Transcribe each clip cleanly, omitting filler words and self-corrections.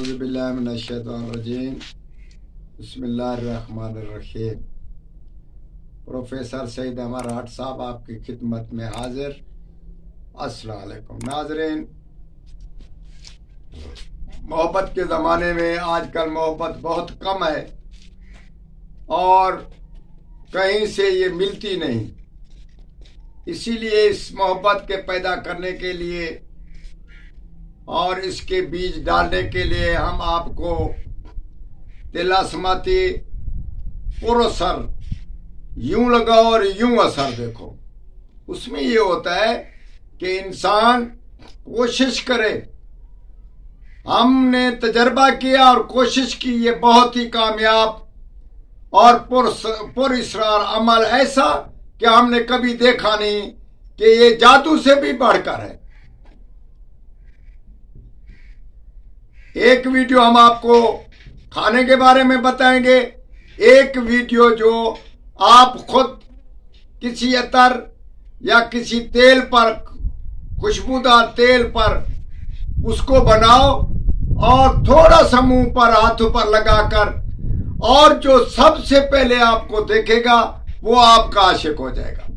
औज़ुबिल्लाहि मिनश्शैतानिर्रजीम बिस्मिल्लाहिर्रहमानिर्रहीम। प्रोफेसर सईद अमर हट साहब आपकी खिदमत में हाजिर। अस्सलाम वालेकुम नाज़रीन। मोहब्बत के ज़माने में आजकल मोहब्बत बहुत कम है और कहीं से ये मिलती नहीं। इसीलिए इस मोहब्बत के पैदा करने के लिए और इसके बीज डालने के लिए हम आपको तिलास्माती पुरसर यूं लगाओ और यूं असर देखो। उसमें ये होता है कि इंसान कोशिश करे। हमने तजर्बा किया और कोशिश की, ये बहुत ही कामयाब और पुरअसरार अमल ऐसा कि हमने कभी देखा नहीं कि ये जादू से भी बढ़कर है। एक वीडियो हम आपको खाने के बारे में बताएंगे, एक वीडियो जो आप खुद किसी अतर या किसी तेल पर, खुशबूदार तेल पर उसको बनाओ और थोड़ा सा मुंह पर, हाथों पर लगाकर, और जो सबसे पहले आपको देखेगा वो आपका आशिक हो जाएगा।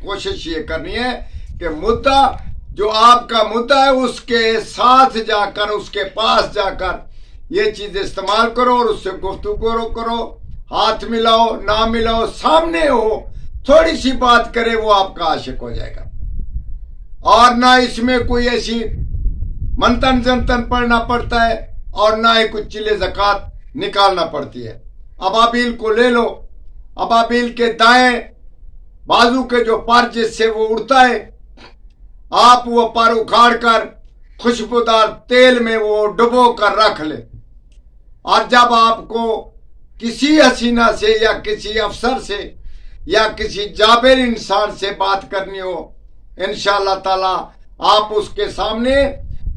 कोशिश ये करनी है कि मुद्दा जो आपका मुद्दा है उसके साथ जाकर, उसके पास जाकर ये चीज इस्तेमाल करो और उससे गुफ्तगू करो। हाथ मिलाओ ना मिलाओ, सामने हो, थोड़ी सी बात करे, वो आपका आशिक हो जाएगा। और ना इसमें कोई ऐसी मंतन जंतन पढ़ना पड़ता है और ना ही कुछ चिले ज़कात निकालना पड़ती है। अबाबील को ले लो, अबाबील के दाएं बाजू के जो पर जिससे वो उड़ता है, आप वो पर उखाड़ कर खुशबूदार तेल में वो डुबो कर रख ले। और जब आपको किसी हसीना से या किसी अफसर से या किसी जाबिर इंसान से बात करनी हो, इंशाअल्लाह ताला आप उसके सामने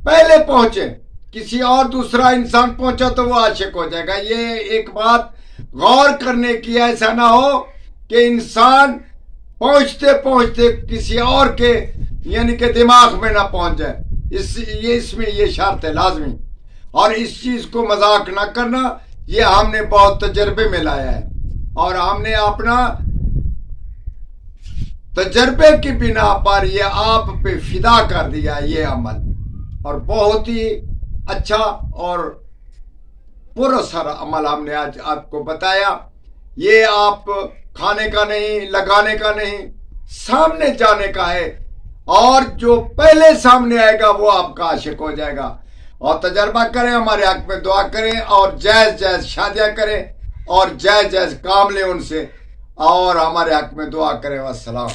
पहले पहुंचे। किसी और दूसरा इंसान पहुंचा तो वो आशिक हो जाएगा। ये एक बात गौर करने की, ऐसा ना हो कि इंसान पहुंचते पहुंचते किसी और के यानी कि दिमाग में ना पहुंच जाए। इसमें ये शर्त है लाजमी। और इस चीज को मजाक ना करना, ये हमने बहुत तजर्बे में लाया है और हमने अपना तजर्बे की बिना पर ये आप पे फिदा कर दिया ये अमल, और बहुत ही अच्छा और पुरअसर अमल हमने आज आपको बताया। ये आप खाने का नहीं, लगाने का नहीं, सामने जाने का है, और जो पहले सामने आएगा वो आपका आशिक हो जाएगा। और तजर्बा करें, हमारे हक में दुआ करें और जायज जायज शादियां करें और जायज जायज काम लें उनसे, और हमारे हक में दुआ करें। वस्सलाम।